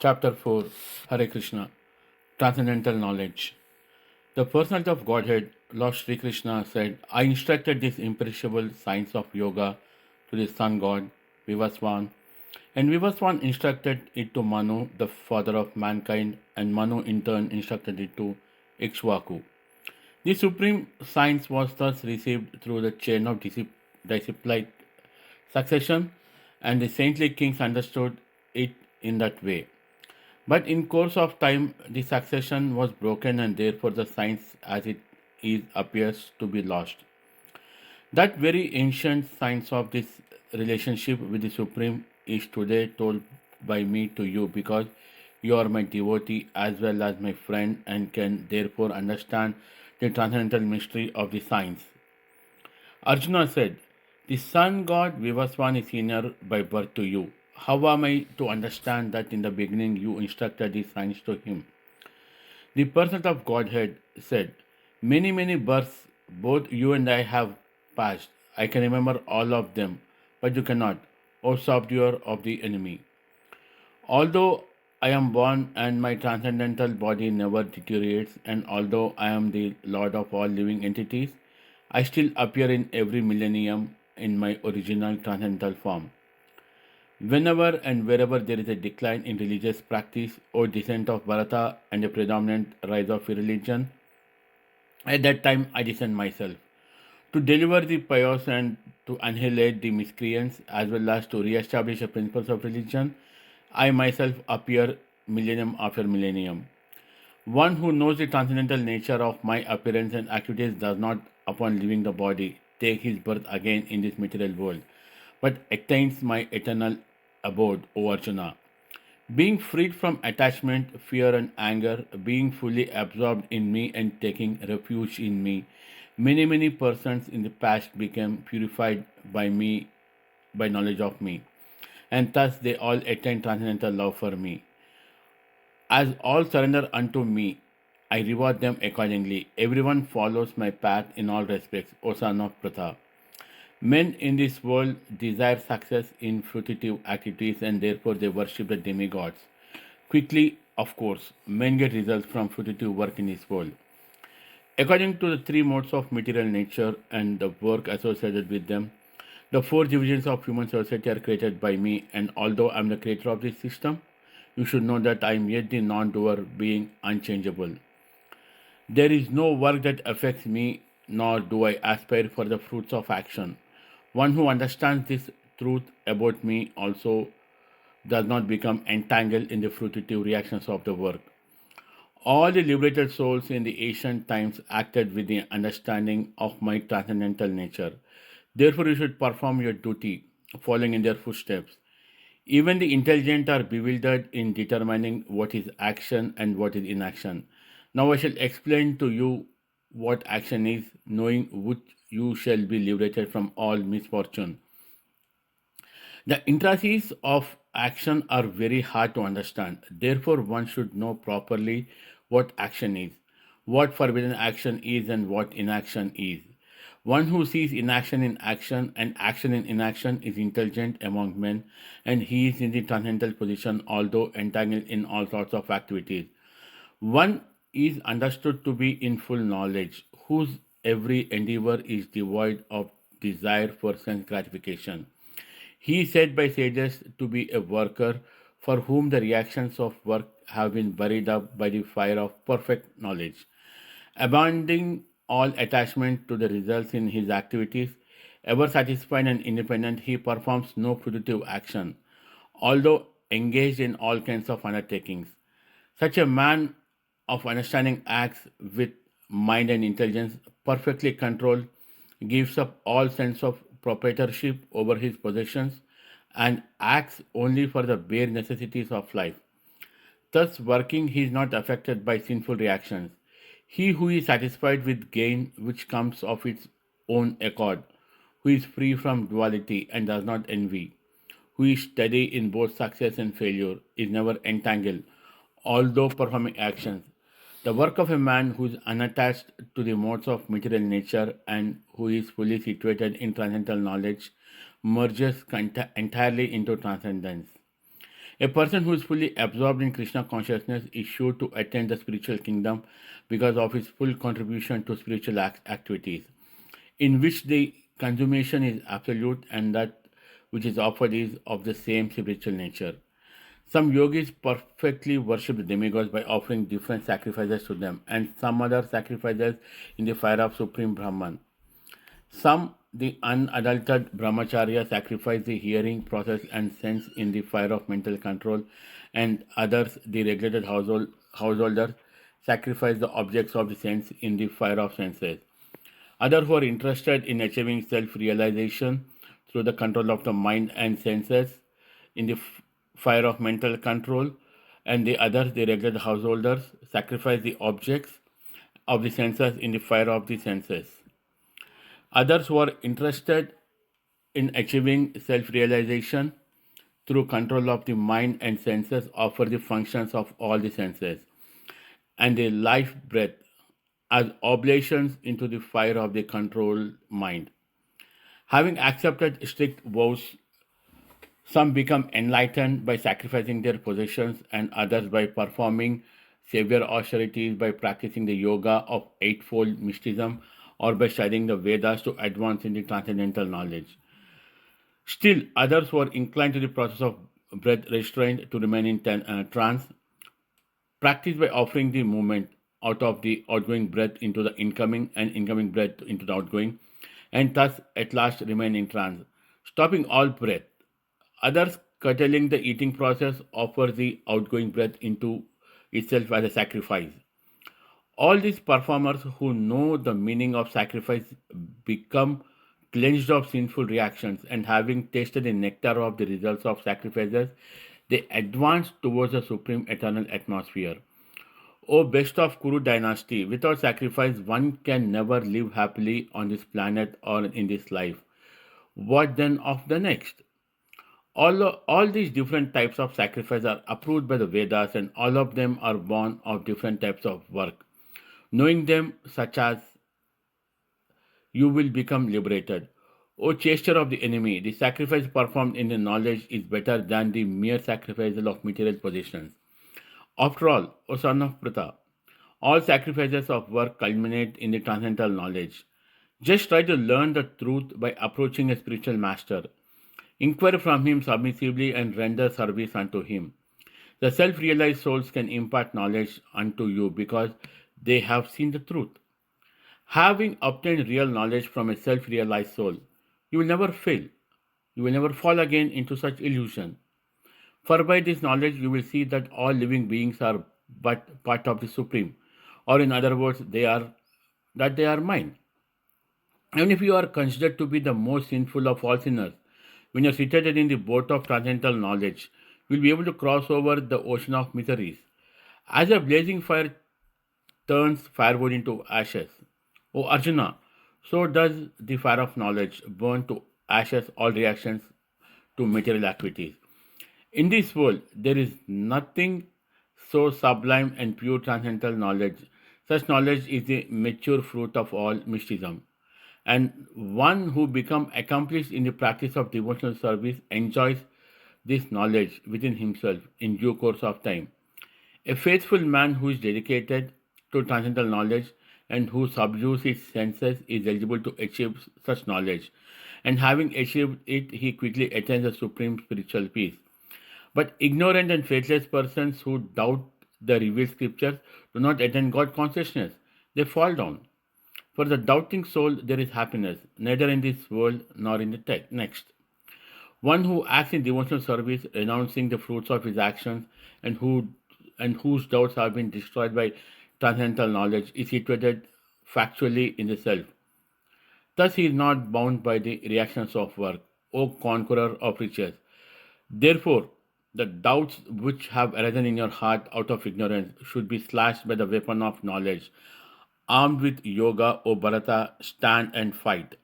Chapter 4 Hare Krishna Transcendental Knowledge. The personality of Godhead, Lord Sri Krishna said, I instructed this imperishable science of yoga to the sun god, Vivaswan, and Vivaswan instructed it to Manu, the father of mankind, and Manu in turn instructed it to Ch.4. The supreme science was thus received through the chain of disciplic succession, and the saintly kings understood it in that way. But in course of time, the succession was broken, and therefore the science as it is appears to be lost. That very ancient science of this relationship with the Supreme is today told by me to you because you are my devotee as well as my friend and can therefore understand the transcendental mystery of the science. Arjuna said, the sun god Vivaswan is senior by birth to you. How am I to understand that in the beginning you instructed the science to him? The person of Godhead said, many births both you and I have passed. I can remember all of them, but you cannot, O subduer of the enemy. Although I am born and my transcendental body never deteriorates, and although I am the Lord of all living entities, I still appear in every millennium in my original transcendental form. Whenever and wherever there is a decline in religious practice or descent of Bharata and a predominant rise of religion, at that time I descend myself to deliver the pious and to annihilate the miscreants as well as to re-establish the principles of religion. I myself appear millennium after millennium. One who knows the transcendental nature of my appearance and activities does not, upon leaving the body, take his birth again in this material world, but attains my eternal abode, O Arjuna. Being freed from attachment, fear, and anger, being fully absorbed in me and taking refuge in me, many persons in the past became purified by me, by knowledge of me, and thus they all attain transcendental love for me. As all surrender unto me, I reward them accordingly. Everyone follows my path in all respects, O son of Pratha. Men in this world desire success in fruitive activities and therefore they worship the demigods. Quickly, of course, men get results from fruitive work in this world. According to the three modes of material nature and the work associated with them, the four divisions of human society are created by me, and although I am the creator of this system, you should know that I am yet the non-doer, being unchangeable. There is no work that affects me, nor do I aspire for the fruits of action. One who understands this truth about me also does not become entangled in the fruitive reactions of the work. All the liberated souls in the ancient times acted with the understanding of my transcendental nature. Therefore, you should perform your duty, following in their footsteps. Even the intelligent are bewildered in determining what is action and what is inaction. Now I shall explain to you what action is, knowing which you shall be liberated from all misfortune. The intricacies of action are very hard to understand. Therefore, one should know properly what action is, what forbidden action is, and what inaction is. One who sees inaction in action and action in inaction is intelligent among men, and he is in the transcendental position, although entangled in all sorts of activities. One is understood to be in full knowledge, whose every endeavor is devoid of desire for sense gratification. He is said by sages to be a worker for whom the reactions of work have been buried up by the fire of perfect knowledge. Abandoning all attachment to the results in his activities, ever satisfied and independent, he performs no productive action, although engaged in all kinds of undertakings. Such a man of understanding acts with mind and intelligence perfectly controlled, gives up all sense of proprietorship over his possessions, and acts only for the bare necessities of life. Thus, working, he is not affected by sinful reactions. He who is satisfied with gain which comes of its own accord, who is free from duality and does not envy, who is steady in both success and failure, is never entangled, although performing actions. The work of a man who is unattached to the modes of material nature and who is fully situated in transcendental knowledge merges entirely into transcendence. A person who is fully absorbed in Krishna consciousness is sure to attain the spiritual kingdom because of his full contribution to spiritual activities, in which the consummation is absolute and that which is offered is of the same spiritual nature. Some yogis perfectly worship the demigods by offering different sacrifices to them, and some other sacrifices in the fire of Supreme Brahman. Some, the unadulterated brahmacharya, sacrifice the hearing, process, and sense in the fire of mental control, and others, the regulated householders, sacrifice the objects of the sense in the fire of senses. Others who are interested in achieving self realization through the control of the mind and senses in the fire of mental control, and the others, the regular householders, sacrifice the objects of the senses in the fire of the senses. Others who are interested in achieving self realization through control of the mind and senses offer the functions of all the senses and the life breath as oblations into the fire of the controlled mind. Having accepted strict vows, some become enlightened by sacrificing their possessions, and others by performing severe austerities, by practicing the yoga of eightfold mysticism, or by studying the Vedas to advance in the transcendental knowledge. Still, others who are inclined to the process of breath restraint to remain in trance practice by offering the movement out of the outgoing breath into the incoming and incoming breath into the outgoing, and thus at last remain in trance, stopping all breath. Others, curtailing the eating process, offer the outgoing breath into itself as a sacrifice. All these performers who know the meaning of sacrifice become cleansed of sinful reactions, and having tasted the nectar of the results of sacrifices, they advance towards the supreme eternal atmosphere. O best of Kuru dynasty, without sacrifice one can never live happily on this planet or in this life. What then of the next? All these different types of sacrifice are approved by the Vedas, and all of them are born of different types of work. Knowing them, such as you will become liberated. O chaster of the enemy, the sacrifice performed in the knowledge is better than the mere sacrifice of material possessions. After all, O son of Pritha, all sacrifices of work culminate in the transcendental knowledge. Just try to learn the truth by approaching a spiritual master. Inquire from him submissively and render service unto him. The self realized souls can impart knowledge unto you because they have seen the truth. Having obtained real knowledge from a self realized soul, you will never fail. You will never fall again into such illusion. For by this knowledge you will see that all living beings are but part of the Supreme, or in other words, they are mine. Even if you are considered to be the most sinful of all sinners, when you are seated in the boat of transcendental knowledge, you will be able to cross over the ocean of miseries. As a blazing fire turns firewood into ashes, O Arjuna, so does the fire of knowledge burn to ashes all reactions to material activities. In this world, there is nothing so sublime and pure transcendental knowledge. Such knowledge is the mature fruit of all mysticism. And one who becomes accomplished in the practice of devotional service enjoys this knowledge within himself in due course of time. A faithful man who is dedicated to transcendental knowledge and who subdues his senses is eligible to achieve such knowledge. And having achieved it, he quickly attains the supreme spiritual peace. But ignorant and faithless persons who doubt the revealed scriptures do not attain God consciousness. They fall down. For the doubting soul, there is happiness, neither in this world nor in the next. One who acts in devotional service, renouncing the fruits of his actions, and whose doubts have been destroyed by transcendental knowledge, is situated factually in the self. Thus, he is not bound by the reactions of work, O conqueror of riches. Therefore, the doubts which have arisen in your heart out of ignorance should be slashed by the weapon of knowledge. Armed with yoga, O Bharata, stand and fight.